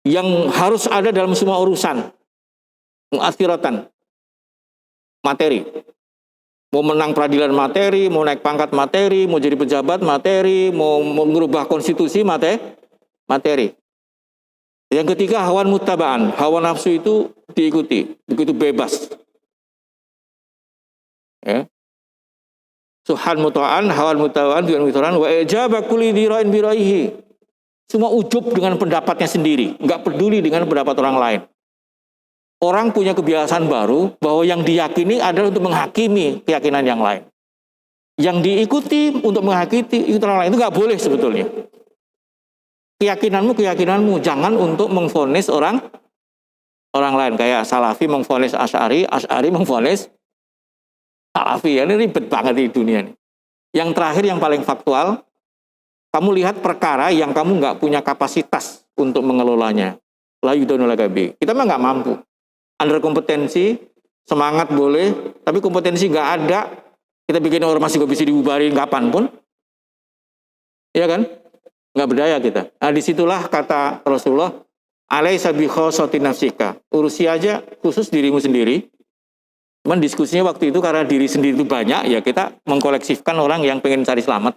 yang harus ada dalam semua urusan. Mu'athiratan. Materi. Mau menang peradilan materi, mau naik pangkat materi, mau jadi pejabat materi, mau merubah konstitusi materi. Yang ketiga, hawan muttaba'an. Hawa nafsu itu diikuti, begitu bebas. Ya. Suhan muta'an, hawan muttaba'an, dengan muta'an, wa ijaba kulli dhira'in biraihi. Semua ujub dengan pendapatnya sendiri, nggak peduli dengan pendapat orang lain. Orang punya kebiasaan baru bahwa yang diyakini adalah untuk menghakimi keyakinan yang lain. Yang diikuti untuk menghakimi orang lain itu nggak boleh sebetulnya. Keyakinanmu, jangan untuk mengvonis orang lain. Kayak Salafi mengvonis Asy'ari, Asy'ari mengvonis Salafi. Ini ribet banget di dunia ini. Yang terakhir, yang paling faktual, kamu lihat perkara yang kamu nggak punya kapasitas untuk mengelolanya. La yudanu laka bi. Kita mah nggak mampu. Under kompetensi, semangat boleh, tapi kompetensi nggak ada. Kita bikin ormas juga bisa dibubarin kapanpun. Iya kan? Nggak berdaya kita. Nah, disitulah kata Rasulullah, alaisa bi khassati nafsika. Urusi aja khusus dirimu sendiri. Cuman diskusinya waktu itu karena diri sendiri itu banyak, ya kita mengkoleksifkan orang yang pengen cari selamat.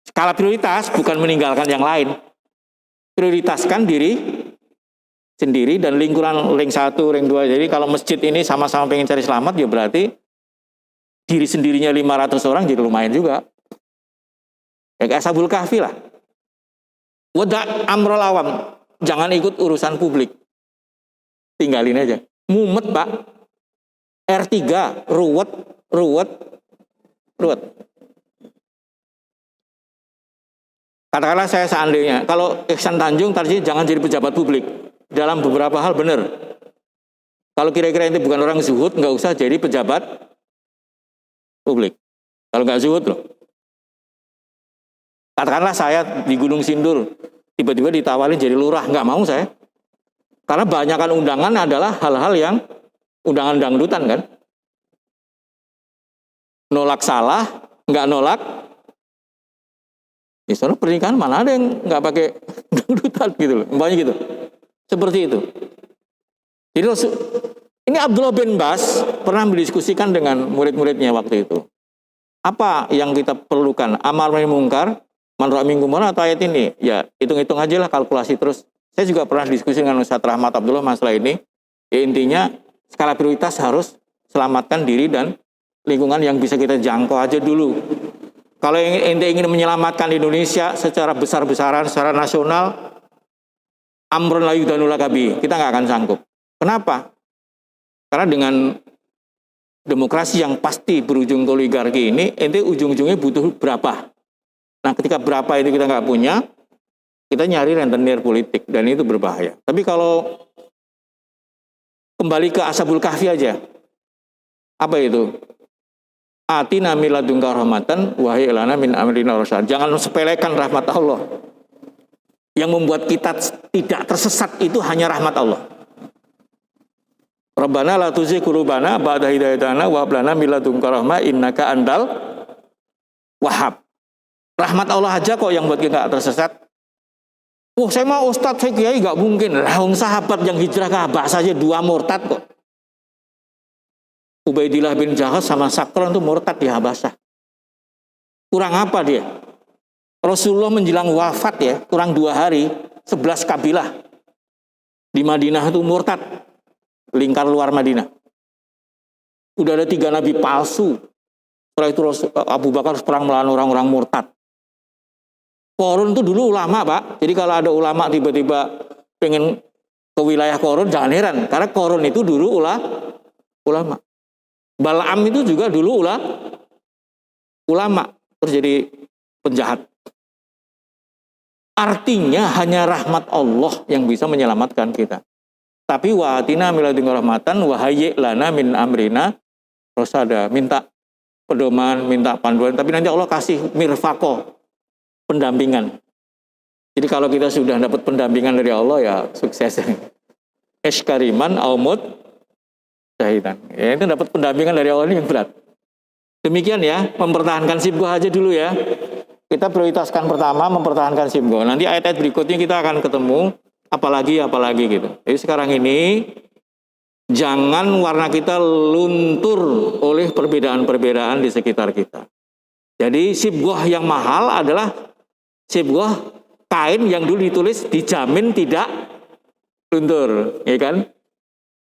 Skala prioritas bukan meninggalkan yang lain. Prioritaskan diri sendiri dan lingkuran ring 1, ring 2. Jadi kalau masjid ini sama-sama pengen cari selamat, ya berarti diri sendirinya 500 orang jadi lumayan juga. Ya kayak Ashabul Kahfi lah. Wada' amrul awam. Jangan ikut urusan publik. Tinggalin aja. Mumet, Pak. R3, ruwet. Katakanlah saya seandainya, kalau Ihsan Tanjung tadi jangan jadi pejabat publik. Dalam beberapa hal benar. Kalau kira-kira itu bukan orang zuhud, nggak usah jadi pejabat publik. Kalau nggak zuhud loh. Katakanlah saya di Gunung Sindur, tiba-tiba ditawarin jadi lurah, nggak mau saya. Karena banyakan undangan adalah hal-hal yang undangan dangdutan kan. Nolak salah, nggak nolak. Di sana pernikahan mana ada yang nggak pakai dangdutan gitu loh, banyak gitu. Seperti itu. Jadi ini Abdullah bin Bas pernah mendiskusikan dengan murid-muridnya waktu itu. Apa yang kita perlukan? Amar ma'ruf munkar, man ra'a minkum munkaran atau ayat ini? Ya, hitung-hitung aja lah, kalkulasi terus. Saya juga pernah diskusi dengan Ustaz Rahmat Abdullah masalah ini. Ya, intinya skala prioritas harus selamatkan diri dan lingkungan yang bisa kita jangkau aja dulu. Kalau ente ingin menyelamatkan Indonesia secara besar-besaran, secara nasional, amrun la yudhanu lakabi, kita nggak akan sanggup. Kenapa? Karena dengan demokrasi yang pasti berujung ke oligarki ini, ente ujung-ujungnya butuh berapa? Nah, ketika berapa itu kita nggak punya, kita nyari rentenir politik, dan itu berbahaya. Tapi kalau kembali ke Ashabul Kahfi aja, apa itu? Atina min ladunka rahmatan wa hayyi lana min amrina rasyad. Jangan sepelekan rahmat Allah. Yang membuat kita tidak tersesat itu hanya rahmat Allah. Rabbana la tuzigh qulubana ba'da idh hadaytana wa hab lana min ladunka rahmah innaka antal wahhab. Rahmat Allah aja kok yang buat kita tidak tersesat. Oh, saya mau ustadz, saya kiai, nggak mungkin. Lahung sahabat yang hijrah ke Habasah saja 2 murtad kok. Ubaidillah bin Jahaz sama Sakron itu murtad di Habasah. Kurang apa dia? Rasulullah menjelang wafat ya, kurang 2 hari, 11 kabilah di Madinah itu murtad, lingkar luar Madinah. Udah ada 3 nabi palsu. Setelah itu Abu Bakar perang melawan orang-orang murtad. Korun itu dulu ulama, Pak. Jadi kalau ada ulama tiba-tiba pengen ke wilayah Korun, jangan heran. Karena Korun itu dulu ulama. Balaam itu juga dulu ulama. Terus jadi penjahat. Artinya hanya rahmat Allah yang bisa menyelamatkan kita. Tapi wa atina min ladunka rahmatan wa hayyi lana min amrina rasyada. Minta pedoman, minta panduan. Tapi nanti Allah kasih mirfaqo, pendampingan. Jadi kalau kita sudah dapat pendampingan dari Allah ya sukses. Eskariman aumut syahidan. Ya, itu dapat pendampingan dari Allah ini yang berat. Demikian ya, mempertahankan sibgoh aja dulu ya. Kita prioritaskan pertama mempertahankan sibgoh. Nanti ayat-ayat berikutnya kita akan ketemu apalagi gitu. Jadi sekarang ini jangan warna kita luntur oleh perbedaan-perbedaan di sekitar kita. Jadi sibgoh yang mahal adalah sibgoh kain yang dulu ditulis dijamin tidak luntur, ya kan?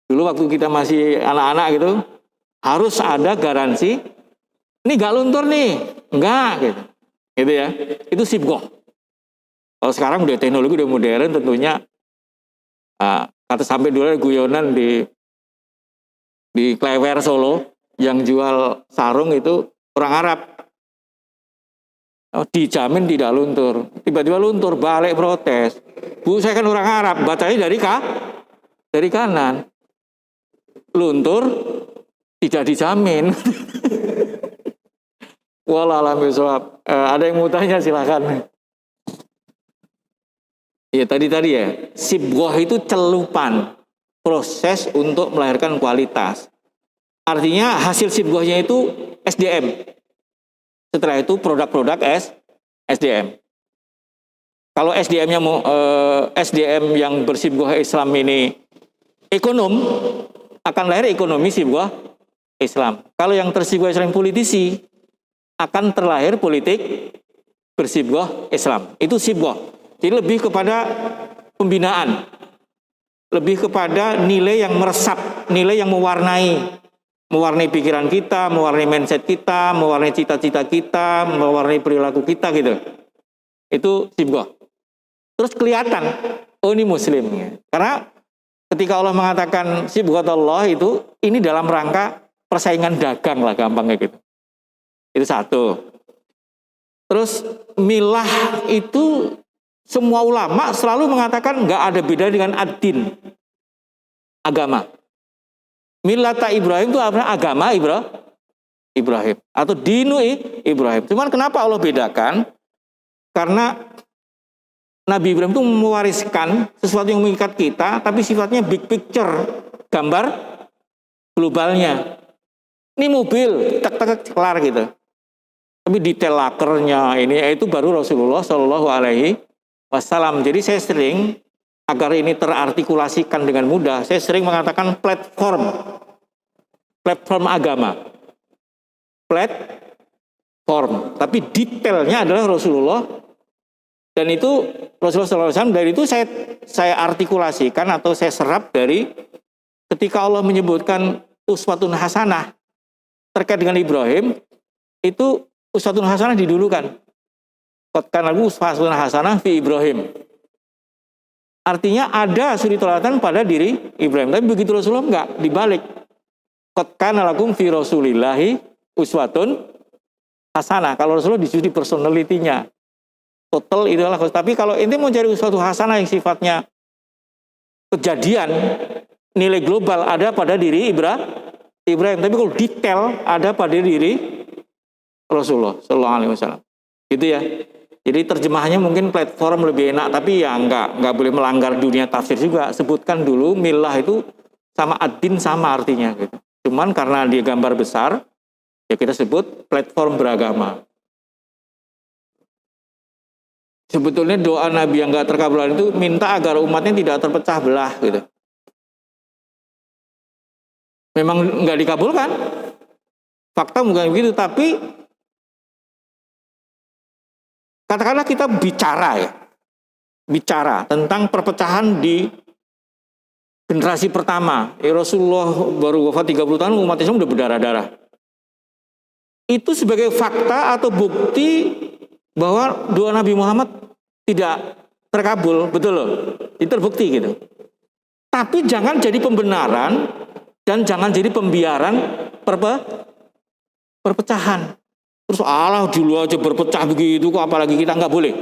Dulu waktu kita masih anak-anak gitu, harus ada garansi, ini gak luntur nih, enggak gitu. Gitu ya, itu sibgoh. Kalau sekarang udah teknologi udah modern tentunya, kata sampai dulu ada guyonan di Klewer Solo yang jual sarung itu orang Arab. Dijamin tidak luntur. Tiba-tiba luntur, balik protes. Bu, saya kan orang Arab, bacanya dari kanan. Luntur tidak dijamin. Wallahualam bishawab. Ada yang mau tanya silakan. Ya tadi ya, sibgoh itu celupan, proses untuk melahirkan kualitas. Artinya hasil sibgohnya itu SDM. Setelah itu produk-produk SDM. Kalau SDM-nya SDM yang bersibgoh Islam ini ekonom, akan lahir ekonomi sibgoh Islam. Kalau yang tersibgoh Islam politisi, akan terlahir politik bersibgoh Islam. Itu sibgoh. Jadi lebih kepada pembinaan, lebih kepada nilai yang meresap, nilai yang mewarnai pikiran kita, mewarnai mindset kita, mewarnai cita-cita kita, mewarnai perilaku kita gitu. Itu sibgoh. Terus kelihatan, oh ini muslim. Karena ketika Allah mengatakan sibghat Allah itu, ini dalam rangka persaingan dagang lah gampangnya gitu. Itu satu. Terus milah itu semua ulama selalu mengatakan nggak ada beda dengan ad-din, agama. Millata Ibrahim itu apa? Agama Ibrahim atau dinu Ibrahim. Cuman kenapa Allah bedakan? Karena Nabi Ibrahim itu mewariskan sesuatu yang mengikat kita, tapi sifatnya big picture, gambar globalnya. Ini mobil, tek kelar gitu. Tapi detail lakernya ini itu baru Rasulullah Shallallahu Alaihi Wasallam. Jadi saya sering agar ini terartikulasikan dengan mudah, saya sering mengatakan platform agama. Platform, tapi detailnya adalah Rasulullah, dan itu Rasulullah SAW, dari itu saya artikulasikan atau saya serap dari ketika Allah menyebutkan uswatun hasanah terkait dengan Ibrahim, itu uswatun hasanah didulukan. Qad kana lakum uswatun hasanah fi Ibrahim. Artinya ada suri teladan pada diri Ibrahim. Tapi begitu Rasulullah enggak, dibalik. Qad kana lakum fi Rasulillahi uswatun hasanah. Kalau Rasulullah disuruh personalitinya. Total itulah. Tapi kalau ini mau cari uswatun hasanah yang sifatnya kejadian, nilai global ada pada diri Ibrahim. Tapi kalau detail ada pada diri Rasulullah Sallallahu Alaihi Wasallam. Gitu ya. Jadi terjemahannya mungkin platform lebih enak, tapi ya nggak boleh melanggar dunia tafsir juga. Sebutkan dulu millah itu sama ad-din sama artinya gitu. Cuman karena dia gambar besar, ya kita sebut platform beragama. Sebetulnya doa Nabi yang nggak terkabulan itu minta agar umatnya tidak terpecah belah gitu. Memang nggak dikabulkan, fakta bukan begitu, tapi katakanlah kita bicara tentang perpecahan di generasi pertama. Rasulullah baru wafat 30 tahun, umat Islam udah berdarah-darah. Itu sebagai fakta atau bukti bahwa doa Nabi Muhammad tidak terkabul, betul loh, itu terbukti gitu. Tapi jangan jadi pembenaran dan jangan jadi pembiaran perpecahan. Terus Allah dulu aja berpecah begitu, kok apalagi kita, nggak boleh.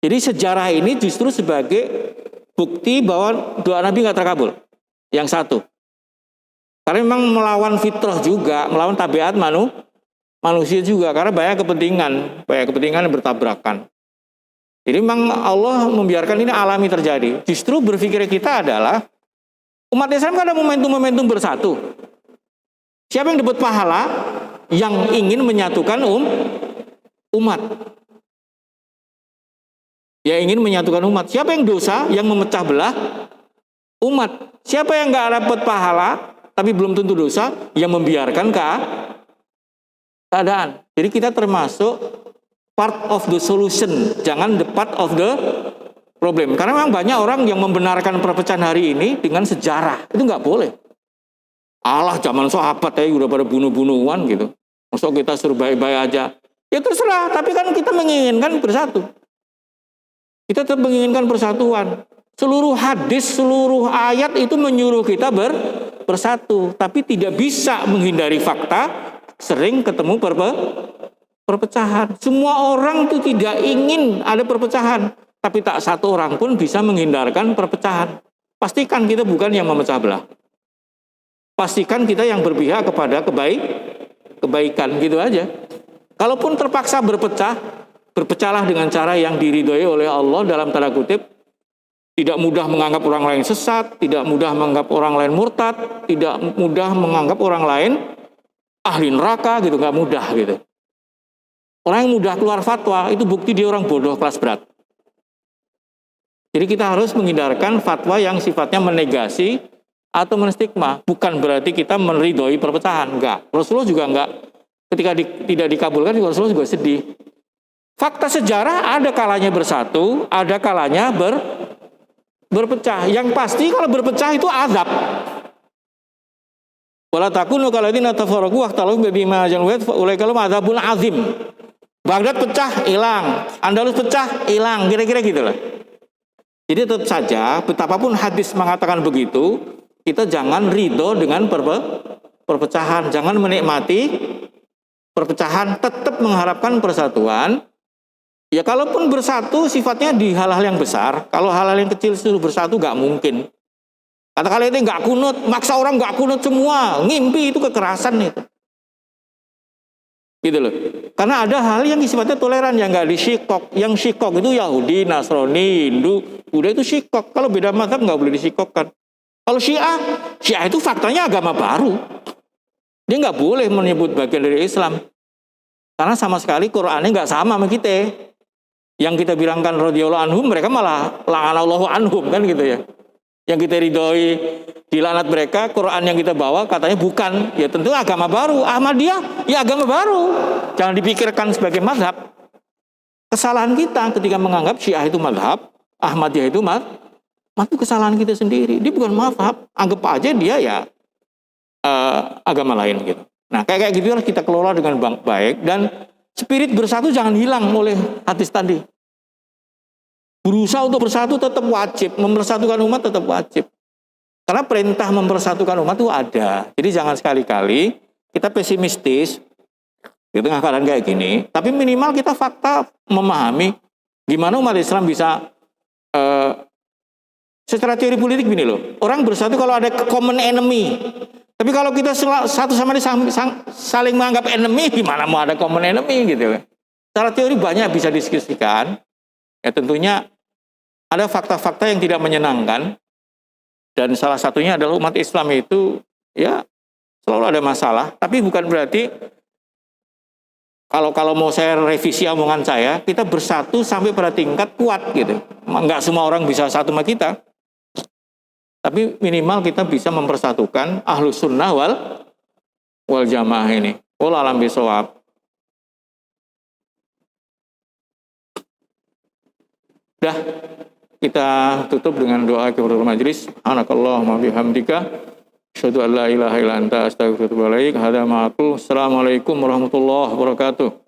Jadi sejarah ini justru sebagai bukti bahwa doa Nabi nggak terkabul. Yang satu, karena memang melawan fitrah juga, melawan tabiat manusia juga, karena banyak kepentingan yang bertabrakan. Jadi memang Allah membiarkan ini alami terjadi. Justru berpikir kita adalah umat Islam kan ada momentum-momentum bersatu. Siapa yang dapat pahala? Yang ingin menyatukan umat. Ya, ingin menyatukan umat. Siapa yang dosa? Yang memecah belah umat. Siapa yang nggak dapat pahala tapi belum tentu dosa? Yang membiarkan keadaan. Jadi kita termasuk part of the solution, jangan the part of the problem. Karena memang banyak orang yang membenarkan perpecahan hari ini dengan sejarah. Itu nggak boleh. Allah zaman sahabat udah pada bunuh-bunuhan gitu. Maksud kita suruh baik-baik aja. Ya terserah, tapi kan kita menginginkan bersatu. Kita tetap menginginkan persatuan. Seluruh hadis, seluruh ayat itu menyuruh kita bersatu. Tapi tidak bisa menghindari fakta, sering ketemu perpecahan. Semua orang itu tidak ingin ada perpecahan. Tapi tak satu orang pun bisa menghindarkan perpecahan. Pastikan kita bukan yang memecah belah. Pastikan kita yang berpihak kepada kebaikan, gitu aja. Kalaupun terpaksa berpecahlah dengan cara yang diridhoi oleh Allah dalam tanda kutip. Tidak mudah menganggap orang lain sesat, tidak mudah menganggap orang lain murtad, tidak mudah menganggap orang lain ahli neraka gitu, nggak mudah gitu. Orang yang mudah keluar fatwa itu bukti dia orang bodoh kelas berat. Jadi kita harus menghindarkan fatwa yang sifatnya menegasi atau menstigma. Bukan berarti kita meridhoi perpecahan, enggak. Rasulullah juga enggak. Ketika tidak dikabulkan, Rasulullah juga sedih. Fakta sejarah ada kalanya bersatu, ada kalanya berpecah. Yang pasti kalau berpecah itu azab. Wala takunu kalladzina tafarraqu waqtalu bima jannu ulaika lahum adzabun azim. Baghdad pecah, hilang. Andalus pecah, hilang. Kira-kira gitu lah. Jadi tetap saja, betapapun hadis mengatakan begitu, kita jangan ridho dengan perpecahan. Jangan menikmati perpecahan, tetap mengharapkan persatuan. Ya kalaupun bersatu sifatnya di hal-hal yang besar. Kalau hal-hal yang kecil suruh bersatu gak mungkin. Kata-kata itu gak kunut, maksa orang gak kunut semua. Ngimpi itu kekerasan itu. Gitu loh. Karena ada hal yang sifatnya toleran, yang gak disikok. Yang sikok itu Yahudi, Nasrani, Hindu, Buddha itu sikok. Kalau beda mazhab gak boleh disikokkan. Kalau Syiah itu faktanya agama baru. Dia gak boleh menyebut bagian dari Islam. Karena sama sekali Qur'annya gak sama kita. Yang kita bilangkan radhiyallahu anhum, mereka malah la'anallahu anhum kan gitu ya. Yang kita ridhoi dilaknat mereka, Quran yang kita bawa katanya bukan. Ya tentu agama baru. Ahmadiyah ya agama baru. Jangan dipikirkan sebagai mazhab. Kesalahan kita ketika menganggap Syiah itu mazhab, Ahmadiyah itu itu kesalahan kita sendiri. Dia bukan mazhab. Anggap aja dia ya agama lain gitu. Nah kayak gitu harus kita kelola dengan baik, dan spirit bersatu jangan hilang oleh hadis tadi. Berusaha untuk bersatu tetap wajib, mempersatukan umat tetap wajib. Karena perintah mempersatukan umat itu ada. Jadi jangan sekali-kali kita pesimistis di tengah keadaan kayak gini, tapi minimal kita fakta memahami gimana umat Islam bisa secara teori politik gini loh. Orang bersatu kalau ada common enemy. Tapi kalau kita satu sama lain saling menganggap enemy, gimana mau ada common enemy gitu. Secara teori banyak bisa diskusikan. Ya tentunya ada fakta-fakta yang tidak menyenangkan, dan salah satunya adalah umat Islam itu ya selalu ada masalah. Tapi bukan berarti kalau mau saya revisi omongan saya, kita bersatu sampai pada tingkat kuat gitu. Enggak semua orang bisa satu sama kita, tapi minimal kita bisa mempersatukan ahlus sunnah wal jamaah ini. Wallahu a'lam bishawab. Dah, kita tutup dengan doa kifaratul majlis. Subhanakallahumma bihamdika asyhadu an la ilaha illa anta astaghfiruka wa atubu ilaik. Hada ma'atul. Assalamualaikum warahmatullahi wabarakatuh.